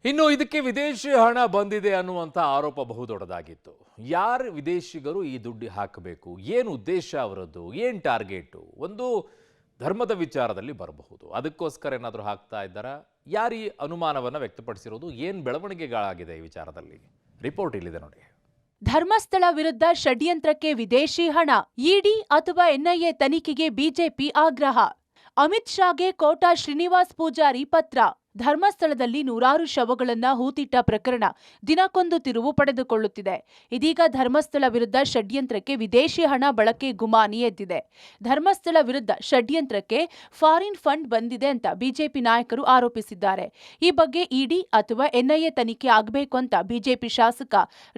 ಇನ್ನು ಇದಕ್ಕೆ ವಿದೇಶಿ ಹಣ ಬಂದಿದೆ ಅನ್ನುವಂಥ ಆರೋಪ ಬಹುದೊಡ್ಡದಾಗಿತ್ತು. ಯಾರು ವಿದೇಶಿಗರು ಈ ದುಡ್ಡು ಹಾಕಬೇಕು, ಏನು ಉದ್ದೇಶ ಅವರದ್ದು, ಏನು ಟಾರ್ಗೆಟು, ಒಂದು ಧರ್ಮದ ವಿಚಾರದಲ್ಲಿ ಬರಬಹುದು. ಅದಕ್ಕೋಸ್ಕರ ಏನಾದರೂ ಹಾಕ್ತಾ ಇದ್ದಾರಾ? ಯಾರು ಈ ಅನುಮಾನವನ್ನು ವ್ಯಕ್ತಪಡಿಸಿರೋದು, ಏನು ಬೆಳವಣಿಗೆಗಳಾಗಿದೆ ಈ ವಿಚಾರದಲ್ಲಿ? ರಿಪೋರ್ಟ್ ಇಲ್ಲಿದೆ ನೋಡಿ. ಧರ್ಮಸ್ಥಳ ವಿರುದ್ಧ ಷಡ್ಯಂತ್ರಕ್ಕೆ ವಿದೇಶಿ ಹಣ, ಇಡಿ ಅಥವಾ ಎನ್ಐಎ ತನಿಖೆಗೆ ಬಿಜೆಪಿ ಆಗ್ರಹ. ಅಮಿತ್ ಶಾಗೆ ಕೋಟಾ ಶ್ರೀನಿವಾಸ್ ಪೂಜಾರಿ ಪತ್ರ. ಧರ್ಮಸ್ಥಳದಲ್ಲಿ ನೂರಾರು ಶವಗಳನ್ನ ಹೂತಿಟ್ಟ ಪ್ರಕರಣ ದಿನಕ್ಕೊಂದು ತಿರುವು ಪಡೆದುಕೊಳ್ಳುತ್ತಿದೆ. ಇದೀಗ ಧರ್ಮಸ್ಥಳ ವಿರುದ್ಧ ಷಡ್ಯಂತ್ರಕ್ಕೆ ವಿದೇಶಿ ಹಣ ಬಳಕೆ ಗುಮಾನಿ ಎದ್ದಿದೆ. ಧರ್ಮಸ್ಥಳ ವಿರುದ್ಧ ಷಡ್ಯಂತ್ರಕ್ಕೆ ಫಾರಿನ್ ಫಂಡ್ ಬಂದಿದೆ ಅಂತ ಬಿಜೆಪಿ ನಾಯಕರು ಆರೋಪಿಸಿದ್ದಾರೆ. ಈ ಬಗ್ಗೆ ಇಡಿ ಅಥವಾ ಎನ್ಐಎ ತನಿಖೆ ಆಗಬೇಕು ಅಂತ ಬಿಜೆಪಿ ಶಾಸಕ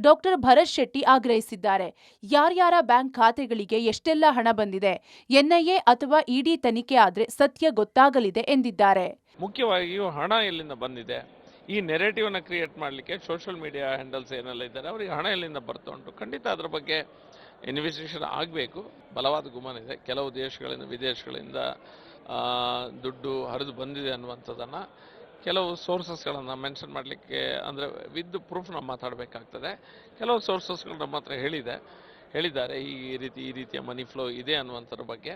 ಡಾಕ್ಟರ್ ಭರತ್ ಶೆಟ್ಟಿ ಆಗ್ರಹಿಸಿದ್ದಾರೆ. ಯಾರ್ಯಾರ ಬ್ಯಾಂಕ್ ಖಾತೆಗಳಿಗೆ ಎಷ್ಟೆಲ್ಲ ಹಣ ಬಂದಿದೆ, ಎನ್ಐಎ ಅಥವಾ ಇಡಿ ತನಿಖೆ ಆದ್ರೆ ಸತ್ಯ ಗೊತ್ತಾಗಲಿದೆ ಎಂದಿದ್ದಾರೆ. ಮುಖ್ಯವಾಗಿಯೂ ಹಣ ಎಲ್ಲಿಂದ ಬಂದಿದೆ, ಈ ನೆರೆಟಿವ್ನ ಕ್ರಿಯೇಟ್ ಮಾಡಲಿಕ್ಕೆ ಸೋಷಿಯಲ್ ಮೀಡಿಯಾ ಹ್ಯಾಂಡಲ್ಸ್ ಏನೆಲ್ಲ ಇದ್ದಾರೆ ಅವರಿಗೆ ಹಣ ಎಲ್ಲಿಂದ ಬರ್ತಾ ಉಂಟು. ಖಂಡಿತ ಅದರ ಬಗ್ಗೆ ಇನ್ವೆಸ್ಟಿಗೇಷನ್ ಆಗಬೇಕು. ಬಲವಾದ ಗುಮಾನ ಇದೆ, ಕೆಲವು ದೇಶಗಳಿಂದ ವಿದೇಶಗಳಿಂದ ದುಡ್ಡು ಹರಿದು ಬಂದಿದೆ ಅನ್ನುವಂಥದ್ದನ್ನು ಕೆಲವು ಸೋರ್ಸಸ್ಗಳನ್ನು ಮೆನ್ಷನ್ ಮಾಡಲಿಕ್ಕೆ, ಅಂದರೆ ವಿತ್ ಪ್ರೂಫ್ ನಾವು ಮಾತಾಡಬೇಕಾಗ್ತದೆ. ಕೆಲವು ಸೋರ್ಸಸ್ಗಳು ನಮ್ಮ ಹತ್ರ ಹೇಳಿದ್ದಾರೆ ಈ ರೀತಿಯ ಮನಿ ಫ್ಲೋ ಇದೆ ಅನ್ನುವಂಥದ್ರ ಬಗ್ಗೆ.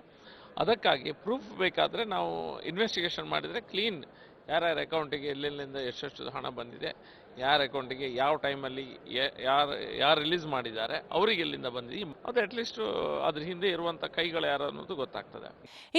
ಅದಕ್ಕಾಗಿ ಪ್ರೂಫ್ ಬೇಕಾದರೆ ನಾವು ಇನ್ವೆಸ್ಟಿಗೇಷನ್ ಮಾಡಿದರೆ ಕ್ಲೀನ್ ಯಾರ್ಯಾರ ಅಕೌಂಟಿಗೆ ಎಲ್ಲೆಲ್ಲಿಂದ ಎಷ್ಟೆಷ್ಟು ಹಣ ಬಂದಿದೆ, ಯಾರ ಅಕೌಂಟಿಗೆ ಯಾವ ಟೈಮಲ್ಲಿ ಯಾರು ರಿಲೀಸ್ ಮಾಡಿದ್ದಾರೆ, ಅವರಿಗೆ ಎಲ್ಲಿಂದ ಬಂದಿದೆ, ಅದು ಅಟ್ಲೀಸ್ಟ್ ಅದ್ರ ಹಿಂದೆ ಇರುವಂಥ ಕೈಗಳು ಯಾರು ಅನ್ನೋದು ಗೊತ್ತಾಗ್ತದೆ.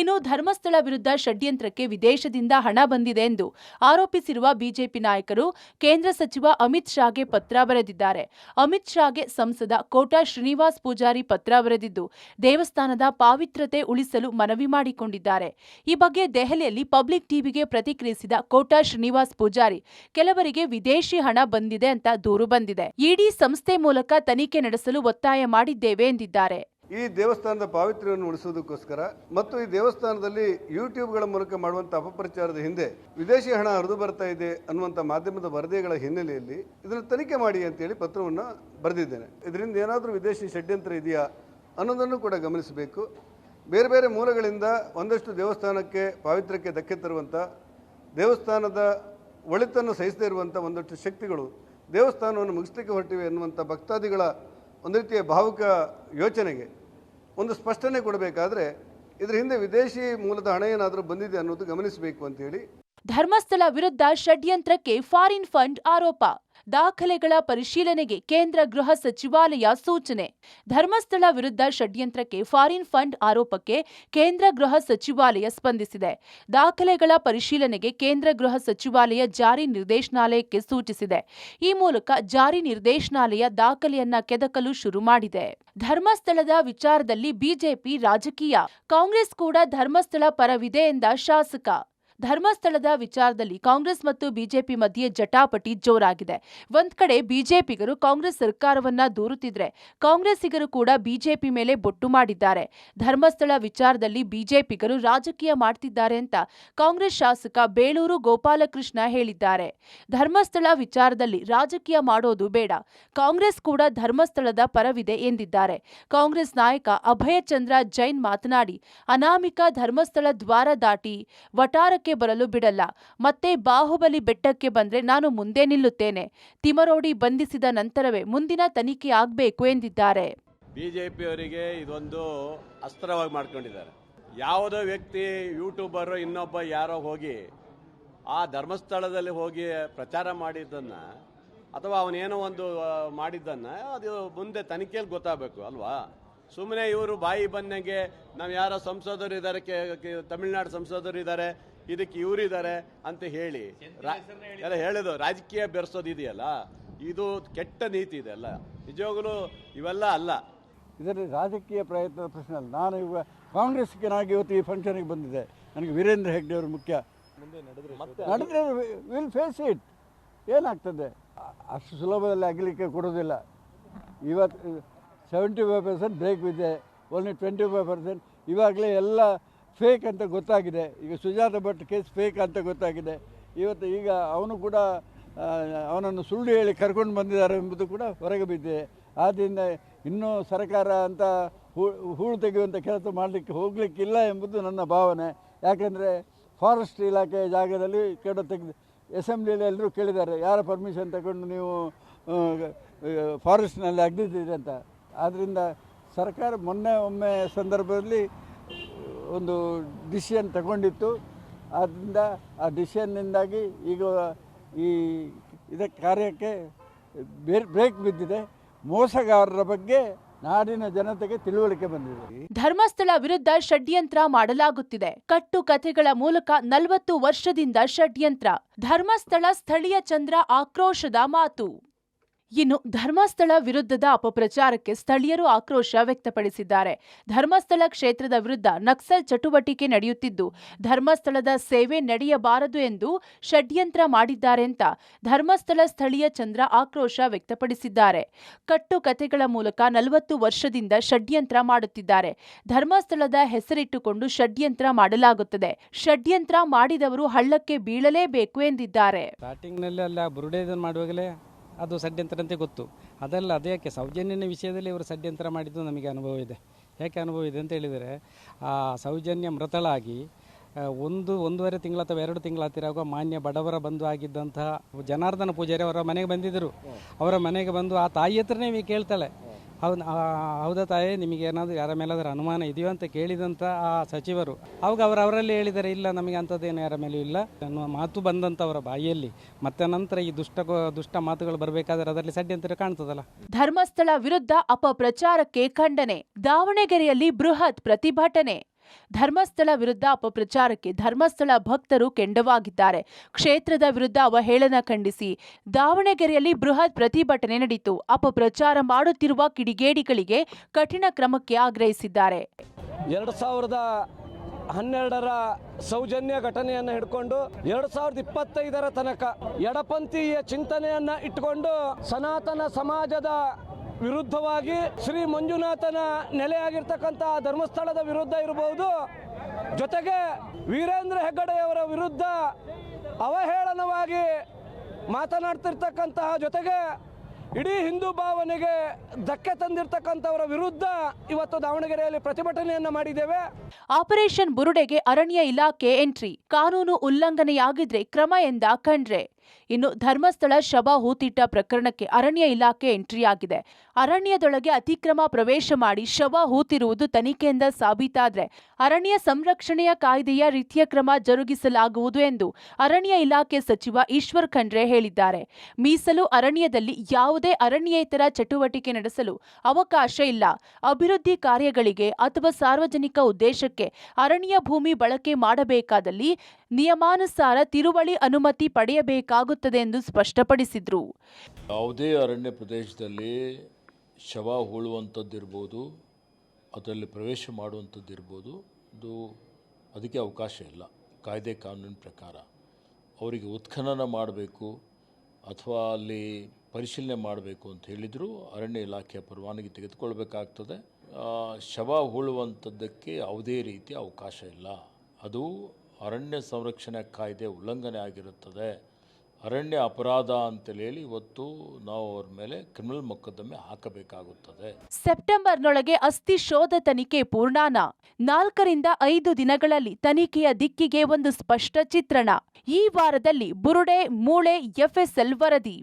ಇನ್ನು ಧರ್ಮಸ್ಥಳ ವಿರುದ್ಧ ಷಡ್ಯಂತ್ರಕ್ಕೆ ವಿದೇಶದಿಂದ ಹಣ ಬಂದಿದೆ ಎಂದು ಆರೋಪಿಸಿರುವ ಬಿಜೆಪಿ ನಾಯಕರು ಕೇಂದ್ರ ಸಚಿವ ಅಮಿತ್ ಶಾಗೆ ಪತ್ರ ಬರೆದಿದ್ದಾರೆ. ಅಮಿತ್ ಶಾಗೆ ಸಂಸದ ಕೋಟಾ ಶ್ರೀನಿವಾಸ್ ಪೂಜಾರಿ ಪತ್ರ ಬರೆದಿದ್ದು ದೇವಸ್ಥಾನದ ಪಾವಿತ್ರತೆ ಉಳಿಸಲು ಮನವಿ ಮಾಡಿಕೊಂಡಿದ್ದಾರೆ. ಈ ಬಗ್ಗೆ ದೆಹಲಿಯಲ್ಲಿ ಪಬ್ಲಿಕ್ ಟಿವಿಗೆ ಪ್ರತಿಕ್ರಿಯಿಸಿದ ಕೋಟಾ ಶ್ರೀನಿವಾಸ್ ಪೂಜಾರಿ, ಕೆಲವರಿಗೆ ವಿದೇಶಿ ಹಣ ಬಂದಿದೆ ಅಂತ ದೂರು ಬಂದಿದೆ. ಇಡಿ ಸಂಸ್ಥೆ ಮೂಲಕ ತನಿಖೆ ನಡೆಸಲು ಒತ್ತಾಯ ಮಾಡಿದ್ದೇವೆ ಎಂದಿದ್ದಾರೆ. ಈ ದೇವಸ್ಥಾನದ ಪಾವಿತ್ರ್ಯವನ್ನು ಉಳಿಸುವುದಕ್ಕೋಸ್ಕರ ಮತ್ತು ಈ ದೇವಸ್ಥಾನದಲ್ಲಿ ಯೂಟ್ಯೂಬ್ಗಳ ಮೂಲಕ ಮಾಡುವಂಥ ಅಪಪ್ರಚಾರದ ಹಿಂದೆ ವಿದೇಶಿ ಹಣ ಹರಿದು ಬರ್ತಾ ಇದೆ ಅನ್ನುವಂಥ ಮಾಧ್ಯಮದ ವರದಿಗಳ ಹಿನ್ನೆಲೆಯಲ್ಲಿ ಇದನ್ನು ತನಿಖೆ ಮಾಡಿ ಅಂತೇಳಿ ಪತ್ರವನ್ನು ಬರೆದಿದ್ದೇನೆ. ಇದರಿಂದ ಏನಾದರೂ ವಿದೇಶಿ ಷಡ್ಯಂತ್ರ ಇದೆಯಾ ಅನ್ನೋದನ್ನು ಕೂಡ ಗಮನಿಸಬೇಕು. ಬೇರೆ ಬೇರೆ ಮೂಲಗಳಿಂದ ಒಂದಷ್ಟು ದೇವಸ್ಥಾನಕ್ಕೆ ಪಾವಿತ್ರ್ಯಕ್ಕೆ ಧಕ್ಕೆ ತರುವಂಥ, ದೇವಸ್ಥಾನದ ಒಳಿತನ್ನು ಸಹಿಸದೇ ಇರುವಂಥ ಒಂದಷ್ಟು ಶಕ್ತಿಗಳು ದೇವಸ್ಥಾನವನ್ನು ಮುಗಿಸ್ಲಿಕ್ಕೆ ಹೊರಟಿವೆ ಎನ್ನುವಂಥ ಭಕ್ತಾದಿಗಳ ಒಂದು ರೀತಿಯ ಭಾವುಕ ಯೋಚನೆಗೆ ಒಂದು ಸ್ಪಷ್ಟನೆ ಕೊಡಬೇಕಾದ್ರೆ ಇದರ ಹಿಂದೆ ವಿದೇಶಿ ಮೂಲದ ಹಣ ಏನಾದರೂ ಬಂದಿದೆ ಅನ್ನೋದು ಗಮನಿಸಬೇಕು ಅಂತೇಳಿ. ಧರ್ಮಸ್ಥಳ ವಿರುದ್ಧ ಷಡ್ಯಂತ್ರಕ್ಕೆ ಫಾರಿನ್ ಫಂಡ್ ಆರೋಪ, ದಾಖಲೆಗಳ ಪರಿಶೀಲನೆಗೆ ಕೇಂದ್ರ ಗೃಹ ಸಚಿವಾಲಯ ಸೂಚನೆ. ಧರ್ಮಸ್ಥಳ ವಿರುದ್ಧ ಷಡ್ಯಂತ್ರಕ್ಕೆ ಫಾರಿನ್ ಫಂಡ್ ಆರೋಪಕ್ಕೆ ಕೇಂದ್ರ ಗೃಹ ಸಚಿವಾಲಯ ಸ್ಪಂದಿಸಿದೆ. ದಾಖಲೆಗಳ ಪರಿಶೀಲನೆಗೆ ಕೇಂದ್ರ ಗೃಹ ಸಚಿವಾಲಯ ಜಾರಿ ನಿರ್ದೇಶನಾಲಯಕ್ಕೆ ಸೂಚಿಸಿದೆ. ಈ ಮೂಲಕ ಜಾರಿ ನಿರ್ದೇಶನಾಲಯ ದಾಖಲೆಯನ್ನ ಕೆದಕಲು ಶುರು ಮಾಡಿದೆ. ಧರ್ಮಸ್ಥಳದ ವಿಚಾರದಲ್ಲಿ ಬಿಜೆಪಿ ರಾಜಕೀಯ, ಕಾಂಗ್ರೆಸ್ ಕೂಡ ಧರ್ಮಸ್ಥಳ ಪರವಿದೆ ಎಂದ ಶಾಸಕ. ಧರ್ಮಸ್ಥಳದ ವಿಚಾರದಲ್ಲಿ ಕಾಂಗ್ರೆಸ್ ಮತ್ತು ಬಿಜೆಪಿ ಮಧ್ಯೆ ಜಟಾಪಟಿ ಜೋರಾಗಿದೆ. ಒಂದ್ ಕಡೆ ಬಿಜೆಪಿಗರು ಕಾಂಗ್ರೆಸ್ ಸರ್ಕಾರವನ್ನ ದೂರುತ್ತಿದ್ರೆ, ಕಾಂಗ್ರೆಸ್ಸಿಗರು ಕೂಡ ಬಿಜೆಪಿ ಮೇಲೆ ಬೊಟ್ಟು ಮಾಡಿದ್ದಾರೆ. ಧರ್ಮಸ್ಥಳ ವಿಚಾರದಲ್ಲಿ ಬಿಜೆಪಿಗರು ರಾಜಕೀಯ ಮಾಡ್ತಿದ್ದಾರೆ ಅಂತ ಕಾಂಗ್ರೆಸ್ ಶಾಸಕ ಬೇಳೂರು ಗೋಪಾಲಕೃಷ್ಣ ಹೇಳಿದ್ದಾರೆ. ಧರ್ಮಸ್ಥಳ ವಿಚಾರದಲ್ಲಿ ರಾಜಕೀಯ ಮಾಡೋದು ಬೇಡ, ಕಾಂಗ್ರೆಸ್ ಕೂಡ ಧರ್ಮಸ್ಥಳದ ಪರವಿದೆ ಎಂದಿದ್ದಾರೆ. ಕಾಂಗ್ರೆಸ್ ನಾಯಕ ಅಭಯಚಂದ್ರ ಜೈನ್ ಮಾತನಾಡಿ, ಅನಾಮಿಕ ಧರ್ಮಸ್ಥಳ ದ್ವಾರ ದಾಟಿ ವಟಾರಕ್ಕೆ ಬರಲು ಬಿಡಲ್ಲ, ಮತ್ತೆ ಬಾಹುಬಲಿ ಬೆಟ್ಟಕ್ಕೆ ಬಂದ್ರೆ ನಾನು ಮುಂದೆ ನಿಲ್ಲುತ್ತೇನೆ. ತಿಮರೋಡಿ ಬಂಧಿಸಿದ ನಂತರವೇ ಮುಂದಿನ ತನಿಖೆ ಆಗಬೇಕು ಎಂದಿದ್ದಾರೆ. ಬಿಜೆಪಿಯವರಿಗೆ ಇದೊಂದು ಅಸ್ತ್ರವಾಗಿ ಮಾಡ್ಕೊಂಡಿದ್ದಾರೆ. ಯಾವುದೋ ವ್ಯಕ್ತಿ ಯೂಟ್ಯೂಬರ್ ಇನ್ನೊಬ್ಬ ಯಾರೋ ಹೋಗಿ ಆ ಧರ್ಮಸ್ಥಳದಲ್ಲಿ ಹೋಗಿ ಪ್ರಚಾರ ಮಾಡಿದ್ದನ್ನು ಅಥವಾ ಅವನೇನೋ ಒಂದು ಮಾಡಿದ್ದನ್ನು ಅದು ಮುಂದೆ ತನಿಖೆಯಲ್ಲಿ ಗೊತ್ತಾಗಬೇಕು ಅಲ್ವಾ? ಸುಮ್ಮನೆ ಇವರು ಬಾಯಿ ಬಂದಂಗೆ ನಾವು ಯಾರೋ ಸಂಸದರು ಇದ್ದಾರೆ, ತಮಿಳುನಾಡು ಸಂಸದರು ಇದ್ದಾರೆ, ಇದಕ್ಕೆ ಇವರಿದ್ದಾರೆ ಅಂತ ಹೇಳಿ ಎಲ್ಲ ಹೇಳೋದು ರಾಜಕೀಯ ಬೆರೆಸೋದು ಇದೆಯಲ್ಲ, ಇದು ಕೆಟ್ಟ ನೀತಿ ಇದೆ ಅಲ್ಲ. ನಿಜವಾಗಲೂ ಇವೆಲ್ಲ ಅಲ್ಲ. ಇದರಲ್ಲಿ ರಾಜಕೀಯ ಪ್ರಯತ್ನದ ಪ್ರಶ್ನೆ ಅಲ್ಲ. ನಾನು ಇವಾಗ ಕಾಂಗ್ರೆಸ್ಗೆ ಇವತ್ತು ಈ ಫಂಕ್ಷನ್ಗೆ ಬಂದಿದೆ. ನನಗೆ ವೀರೇಂದ್ರ ಹೆಗ್ಡೆ ಅವರು ಮುಖ್ಯ. ನಡೆದ್ರೆ ವಿಲ್ ಫೇಸ್ ಇಟ್. ಏನಾಗ್ತದೆ, ಅಷ್ಟು ಸುಲಭದಲ್ಲಿ ಆಗಲಿಕ್ಕೆ ಕೊಡೋದಿಲ್ಲ. ಇವತ್ತು 75% ಬ್ರೇಕ್ ಇದೆ, ಓನ್ಲಿ 25%. ಇವಾಗಲೇ ಎಲ್ಲ ಫೇಕ್ ಅಂತ ಗೊತ್ತಾಗಿದೆ. ಈಗ ಸುಜಾತ ಭಟ್ ಕೇಸ್ ಫೇಕ್ ಅಂತ ಗೊತ್ತಾಗಿದೆ. ಈಗ ಅವನು ಕೂಡ ಅವನನ್ನು ಸುಳ್ಳು ಹೇಳಿ ಕರ್ಕೊಂಡು ಬಂದಿದ್ದಾರೆ ಎಂಬುದು ಕೂಡ ಹೊರಗೆ ಬಿದ್ದಿದೆ. ಆದ್ದರಿಂದ ಇನ್ನೂ ಸರ್ಕಾರ ಅಂತ ಹೂಳು ತೆಗೆಯುವಂಥ ಕೆಲಸ ಮಾಡಲಿಕ್ಕೆ ಹೋಗಲಿಕ್ಕಿಲ್ಲ ಎಂಬುದು ನನ್ನ ಭಾವನೆ. ಯಾಕೆಂದರೆ ಫಾರೆಸ್ಟ್ ಇಲಾಖೆಯ ಜಾಗದಲ್ಲಿ ಅಸೆಂಬ್ಲಿಯಲ್ಲಿ ಎಲ್ಲರೂ ಕೇಳಿದ್ದಾರೆ, ಯಾರ ಪರ್ಮಿಷನ್ ತಗೊಂಡು ನೀವು ಫಾರೆಸ್ಟ್ನಲ್ಲಿ ಅಗ್ದಿದ್ದೀರಿ ಅಂತ. ಆದ್ದರಿಂದ ಸರ್ಕಾರ ಒಮ್ಮೆ ಸಂದರ್ಭದಲ್ಲಿ ಒಂದು ಡಿಸಿಷನ್ ತಗೊಂಡಿತ್ತು. ಆದ್ದರಿಂದ ಆ ಡಿಸಿಷನ್ನಿಂದಾಗಿ ಈಗ ಇದಕ್ಕೆ ಕಾರ್ಯಕ್ಕೆ ಬ್ರೇಕ್ ಬಿದ್ದಿದೆ. ಮೋಸಗಾರರ ಬಗ್ಗೆ ನಾಡಿನ ಜನತೆಗೆ ತಿಳುವಳಿಕೆ ಬಂದಿದೆ. ಧರ್ಮಸ್ಥಳ ವಿರುದ್ಧ ಷಡ್ಯಂತ್ರ ಮಾಡಲಾಗುತ್ತಿದೆ. ಕಟ್ಟು ಕಥೆಗಳ ಮೂಲಕ 40 ವರ್ಷದಿಂದ ಷಡ್ಯಂತ್ರ. ಧರ್ಮಸ್ಥಳ ಸ್ಥಳೀಯ ಚಂದ್ರ ಆಕ್ರೋಶದ ಮಾತು. ಇನ್ನು ಧರ್ಮಸ್ಥಳ ವಿರುದ್ಧದ ಅಪಪ್ರಚಾರಕ್ಕೆ ಸ್ಥಳೀಯರು ಆಕ್ರೋಶ ವ್ಯಕ್ತಪಡಿಸಿದ್ದಾರೆ. ಧರ್ಮಸ್ಥಳ ಕ್ಷೇತ್ರದ ವಿರುದ್ಧ ನಕ್ಸಲ್ ಚಟುವಟಿಕೆ ನಡೆಯುತ್ತಿದ್ದು, ಧರ್ಮಸ್ಥಳದ ಸೇವೆ ನಡೆಯಬಾರದು ಎಂದು ಷಡ್ಯಂತ್ರ ಮಾಡಿದ್ದಾರೆ ಅಂತ ಧರ್ಮಸ್ಥಳ ಸ್ಥಳೀಯ ಚಂದ್ರ ಆಕ್ರೋಶ ವ್ಯಕ್ತಪಡಿಸಿದ್ದಾರೆ. ಕಟ್ಟು ಕಥೆಗಳ ಮೂಲಕ 40 ವರ್ಷದಿಂದ ಷಡ್ಯಂತ್ರ ಮಾಡುತ್ತಿದ್ದಾರೆ. ಧರ್ಮಸ್ಥಳದ ಹೆಸರಿಟ್ಟುಕೊಂಡು ಷಡ್ಯಂತ್ರ ಮಾಡಲಾಗುತ್ತದೆ. ಷಡ್ಯಂತ್ರ ಮಾಡಿದವರು ಹಳ್ಳಕ್ಕೆ ಬೀಳಲೇಬೇಕು ಎಂದಿದ್ದಾರೆ. ಸ್ಟಾರ್ಟಿಂಗ್ನಲ್ಲಿ ಅಲ್ಲ ಬುರುಡೆದನ್ನು ಮಾಡುವಾಗಲೇ ಅದು ಷಡ್ಯಂತ್ರ ಅಂತ ಗೊತ್ತು. ಅದಲ್ಲ, ಅದಕ್ಕೆ ಸೌಜನ್ಯನ ವಿಷಯದಲ್ಲಿ ಇವರು ಷಡ್ಯಂತ್ರ ಮಾಡಿದ್ದು ನಮಗೆ ಅನುಭವ ಇದೆ. ಯಾಕೆ ಅನುಭವ ಇದೆ ಅಂತ ಹೇಳಿದರೆ, ಆ ಸೌಜನ್ಯ ಮೃತಳಾಗಿ 1.5 ತಿಂಗಳು ಅಥವಾ 2 ತಿಂಗಳು ಹತ್ತಿರಾಗುವ ಮಾನ್ಯ ಬಡವರ ಬಂಧು ಆಗಿದ್ದಂತಹ ಜನಾರ್ದನ ಪೂಜಾರಿ ಅವರ ಮನೆಗೆ ಬಂದಿದ್ದರು. ಅವರ ಮನೆಗೆ ಬಂದು ಆ ತಾಯಿ ಹತ್ರನೇ ಕೇಳ್ತಾಳೆ, ಹೌದಾ ತಾಯಿ, ನಿಮಗೆ ಏನಾದರೂ ಯಾರ ಮೇಲಾದರೂ ಅನುಮಾನ ಇದೆಯೋ ಅಂತ ಕೇಳಿದಂಥ ಆ ಸಚಿವರು ಅವಾಗ ಅವರಲ್ಲಿ ಹೇಳಿದ್ದಾರೆ, ಇಲ್ಲ ನಮಗೆ ಅಂಥದ್ದೇನು ಯಾರ ಮೇಲೂ ಇಲ್ಲ ಅನ್ನುವ ಮಾತು ಬಂದಂಥವರ ಬಾಯಿಯಲ್ಲಿ. ಮತ್ತೆ ನಂತರ ಈ ದುಷ್ಟ ಮಾತುಗಳು ಬರಬೇಕಾದ್ರೆ ಅದರಲ್ಲಿ ಷಡ್ಯಂತ್ರ ಕಾಣ್ತದಲ್ಲ. ಧರ್ಮಸ್ಥಳ ವಿರುದ್ಧ ಅಪಪ್ರಚಾರಕ್ಕೆ ಖಂಡನೆ. ದಾವಣಗೆರೆಯಲ್ಲಿ ಬೃಹತ್ ಪ್ರತಿಭಟನೆ. ಧರ್ಮಸ್ಥಳ ವಿರುದ್ಧ ಅಪಪ್ರಚಾರಕ್ಕೆ ಧರ್ಮಸ್ಥಳ ಭಕ್ತರು ಕೆಂಡವಾಗಿದ್ದಾರೆ. ಕ್ಷೇತ್ರದ ವಿರುದ್ಧ ಅವಹೇಳನ ಖಂಡಿಸಿ ದಾವಣಗೆರೆಯಲ್ಲಿ ಬೃಹತ್ ಪ್ರತಿಭಟನೆ ನಡೆಯಿತು. ಅಪಪ್ರಚಾರ ಮಾಡುತ್ತಿರುವ ಕಿಡಿಗೇಡಿಗಳಿಗೆ ಕಠಿಣ ಕ್ರಮಕ್ಕೆ ಆಗ್ರಹಿಸಿದ್ದಾರೆ. 2012ರ ಸೌಜನ್ಯ ಘಟನೆಯನ್ನು ಹಿಡ್ಕೊಂಡು 2025ರ ತನಕ ಎಡಪಂಥೀಯ ಚಿಂತನೆಯನ್ನು ಇಟ್ಟುಕೊಂಡು ಸನಾತನ ಸಮಾಜದ ವಿರುದ್ಧವಾಗಿ ಶ್ರೀ ಮಂಜುನಾಥನ ನೆಲೆಯಾಗಿರ್ತಕ್ಕಂಥ ಧರ್ಮಸ್ಥಳದ ವಿರುದ್ಧ ಇರಬಹುದು, ಜೊತೆಗೆ ವೀರೇಂದ್ರ ಹೆಗ್ಗಡೆಯವರ ವಿರುದ್ಧ ಅವಹೇಳನವಾಗಿ ಮಾತನಾಡ್ತಿರ್ತಕ್ಕಂತಹ ಜೊತೆಗೆ ಇಡೀ ಹಿಂದೂ ಭಾವನೆಗೆ ಧಕ್ಕೆ ತಂದಿರತಕ್ಕಂಥವರ ವಿರುದ್ಧ ಇವತ್ತು ದಾವಣಗೆರೆಯಲ್ಲಿ ಪ್ರತಿಭಟನೆಯನ್ನು ಮಾಡಿದ್ದೇವೆ. ಆಪರೇಷನ್ ಬುರುಡೆಗೆ ಅರಣ್ಯ ಇಲಾಖೆ ಎಂಟ್ರಿ. ಕಾನೂನು ಉಲ್ಲಂಘನೆಯಾಗಿದ್ರೆ ಕ್ರಮ ಎಂದ ಖಂಡ್ರೆ. ಇನ್ನು ಧರ್ಮಸ್ಥಳ ಶವ ಹೂತಿಟ್ಟ ಪ್ರಕರಣಕ್ಕೆ ಅರಣ್ಯ ಇಲಾಖೆ ಎಂಟ್ರಿಯಾಗಿದೆ. ಅರಣ್ಯದೊಳಗೆ ಅತಿಕ್ರಮ ಪ್ರವೇಶ ಮಾಡಿ ಶವ ಹೂತಿರುವುದು ತನಿಖೆಯಿಂದ ಸಾಬೀತಾದ್ರೆ ಅರಣ್ಯ ಸಂರಕ್ಷಣೆಯ ಕಾಯ್ದೆಯ ರೀತಿಯ ಕ್ರಮ ಜರುಗಿಸಲಾಗುವುದು ಎಂದು ಅರಣ್ಯ ಇಲಾಖೆ ಸಚಿವ ಈಶ್ವರ್ ಖಂಡ್ರೆ ಹೇಳಿದ್ದಾರೆ. ಮೀಸಲು ಅರಣ್ಯದಲ್ಲಿ ಯಾವುದೇ ಅರಣ್ಯೇತರ ಚಟುವಟಿಕೆ ನಡೆಸಲು ಅವಕಾಶ ಇಲ್ಲ. ಅಭಿವೃದ್ಧಿ ಕಾರ್ಯಗಳಿಗೆ ಅಥವಾ ಸಾರ್ವಜನಿಕ ಉದ್ದೇಶಕ್ಕೆ ಅರಣ್ಯ ಭೂಮಿ ಬಳಕೆ ಮಾಡಬೇಕಾದಲ್ಲಿ ನಿಯಮಾನುಸಾರ ತಿರುವಳಿ ಅನುಮತಿ ಪಡೆಯಬೇಕಾಗುತ್ತದೆ ಎಂದು ಸ್ಪಷ್ಟಪಡಿಸಿದರು. ಯಾವುದೇ ಅರಣ್ಯ ಪ್ರದೇಶದಲ್ಲಿ ಶವ ಹೂಳುವಂಥದ್ದಿರ್ಬೋದು, ಅದರಲ್ಲಿ ಪ್ರವೇಶ ಮಾಡುವಂಥದ್ದಿರ್ಬೋದು, ಅದಕ್ಕೆ ಅವಕಾಶ ಇಲ್ಲ. ಕಾಯ್ದೆ ಕಾನೂನಿನ ಪ್ರಕಾರ ಅವರಿಗೆ ಉತ್ಖನನ ಮಾಡಬೇಕು ಅಥವಾ ಅಲ್ಲಿ ಪರಿಶೀಲನೆ ಮಾಡಬೇಕು ಅಂತ ಹೇಳಿದರೂ ಅರಣ್ಯ ಇಲಾಖೆಯ ಪರವಾನಗಿ ತೆಗೆದುಕೊಳ್ಬೇಕಾಗ್ತದೆ. ಶವ ಹೂಳುವಂಥದ್ದಕ್ಕೆ ಯಾವುದೇ ರೀತಿಯ ಅವಕಾಶ ಇಲ್ಲ. ಅದು ಅರಣ್ಯ ಸಂರಕ್ಷಣೆ ಕಾಯ್ದೆ ಉಲ್ಲಂಘನೆ ಆಗಿರುತ್ತದೆ. ಅರಣ್ಯ ಅಪರಾಧ ಅಂತೇಳಿ ಇವತ್ತು ನಾವು ಅವರ ಮೇಲೆ ಕ್ರಿಮಿನಲ್ ಮೊಕದ್ದಮೆ ಹಾಕಬೇಕಾಗುತ್ತದೆ. ಸೆಪ್ಟೆಂಬರ್ನೊಳಗೆ ಅಸ್ಥಿ ಶೋಧ ತನಿಖೆ ಪೂರ್ಣಾನ. 4 ರಿಂದ 5 ದಿನಗಳಲ್ಲಿ ತನಿಖೆಯ ದಿಕ್ಕಿಗೆ ಒಂದು ಸ್ಪಷ್ಟ ಚಿತ್ರಣ. ಈ ವಾರದಲ್ಲಿ ಬುರುಡೆ ಮೂಳೆ ಎಫ್ಎಸ್ಎಲ್ ವರದಿ.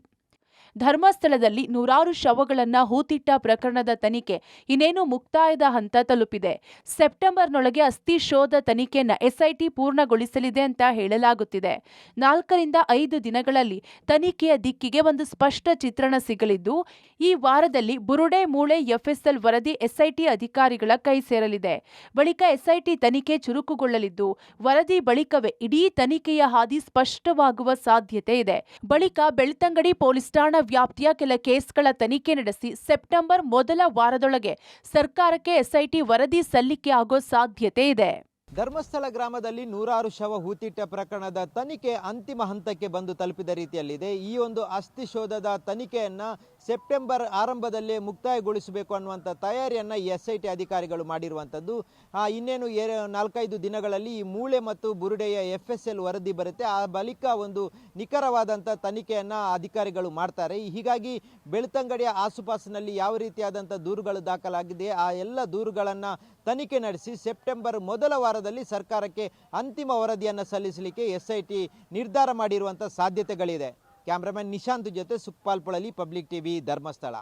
ಧರ್ಮಸ್ಥಳದಲ್ಲಿ 100 ಶವಗಳನ್ನ ಹೂತಿಟ್ಟ ಪ್ರಕರಣದ ತನಿಖೆ ಇನ್ನೇನು ಮುಕ್ತಾಯದ ಹಂತ ತಲುಪಿದೆ. ಸೆಪ್ಟೆಂಬರ್ನೊಳಗೆ ಅಸ್ಥಿ ಶೋಧ ತನಿಖೆಯನ್ನು ಎಸ್ಐಟಿ ಪೂರ್ಣಗೊಳಿಸಲಿದೆ ಅಂತ ಹೇಳಲಾಗುತ್ತಿದೆ. 4 ರಿಂದ 5 ದಿನಗಳಲ್ಲಿ ತನಿಖೆಯ ದಿಕ್ಕಿಗೆ ಒಂದು ಸ್ಪಷ್ಟ ಚಿತ್ರಣ ಸಿಗಲಿದ್ದು, ಈ ವಾರದಲ್ಲಿ ಬುರುಡೆ ಮೂಳೆ ಎಫ್ಎಸ್ಎಲ್ ವರದಿ ಎಸ್ಐಟಿ ಅಧಿಕಾರಿಗಳ ಕೈ ಸೇರಲಿದೆ. ಬಳಿಕ ಎಸ್ಐಟಿ ತನಿಖೆ ಚುರುಕುಗೊಳ್ಳಲಿದ್ದು, ವರದಿ ಬಳಿಕವೇ ಇಡೀ ತನಿಖೆಯ ಹಾದಿ ಸ್ಪಷ್ಟವಾಗುವ ಸಾಧ್ಯತೆ ಇದೆ. ಬಳಿಕ ಬೆಳ್ತಂಗಡಿ ಪೊಲೀಸ್ ಠಾಣಾ ವ್ಯಾಪ್ತಿಯ ಕೆಲ ಕೇಸ್ಗಳ ತನಿಖೆ ನಡೆಸಿ ಸೆಪ್ಟೆಂಬರ್ ಮೊದಲ ವಾರದೊಳಗೆ ಸರ್ಕಾರಕ್ಕೆ ಎಸ್ಐಟಿ ವರದಿ ಸಲ್ಲಿಕೆ ಆಗೋ ಸಾಧ್ಯತೆ ಇದೆ. ಧರ್ಮಸ್ಥಳ ಗ್ರಾಮದಲ್ಲಿ 100 ಶವ ಹೂತಿಟ್ಟ ಪ್ರಕರಣದ ತನಿಖೆ ಅಂತಿಮ ಹಂತಕ್ಕೆ ಬಂದು ತಲುಪಿದ ರೀತಿಯಲ್ಲಿದೆ. ಈ ಒಂದು ಅಸ್ಥಿ ಶೋಧದ ತನಿಖೆಯನ್ನು ಸೆಪ್ಟೆಂಬರ್ ಆರಂಭದಲ್ಲೇ ಮುಕ್ತಾಯಗೊಳಿಸಬೇಕು ಅನ್ನುವಂಥ ತಯಾರಿಯನ್ನು ಈ ಎಸ್ಐಟಿ ಅಧಿಕಾರಿಗಳು ಮಾಡಿರುವಂಥದ್ದು. ಇನ್ನೇನು 4-5 ದಿನಗಳಲ್ಲಿ ಈ ಮೂಳೆ ಮತ್ತು ಬುರುಡೆಯ ಎಫ್ಎಸ್ಎಲ್ ವರದಿ ಬರುತ್ತೆ. ಆ ಬಳಿಕ ಒಂದು ನಿಖರವಾದಂಥ ತನಿಖೆಯನ್ನು ಅಧಿಕಾರಿಗಳು ಮಾಡ್ತಾರೆ. ಹೀಗಾಗಿ ಬೆಳ್ತಂಗಡಿಯ ಆಸುಪಾಸಿನಲ್ಲಿ ಯಾವ ರೀತಿಯಾದಂಥ ದೂರುಗಳು ದಾಖಲಾಗಿದೆ ಆ ಎಲ್ಲ ದೂರುಗಳನ್ನು ತನಿಖೆ ನಡೆಸಿ ಸೆಪ್ಟೆಂಬರ್ ಮೊದಲ ವಾರ ವಾರದಲ್ಲಿ ಸರ್ಕಾರಕ್ಕೆ ಅಂತಿಮ ವರದಿಯನ್ನು ಸಲ್ಲಿಸಲಿಕ್ಕೆ SIT ನಿರ್ಧಾರ ಮಾಡಿರುವಂಥ ಸಾಧ್ಯತೆಗಳಿದೆ. ಕ್ಯಾಮ್ರಾಮನ್ ನಿಶಾಂತ್ ಜೊತೆ ಸುಕ್ಪಾಲ್ ಪೊಳಲಿ, ಪಬ್ಲಿಕ್ ಟಿವಿ, ಧರ್ಮಸ್ಥಳ.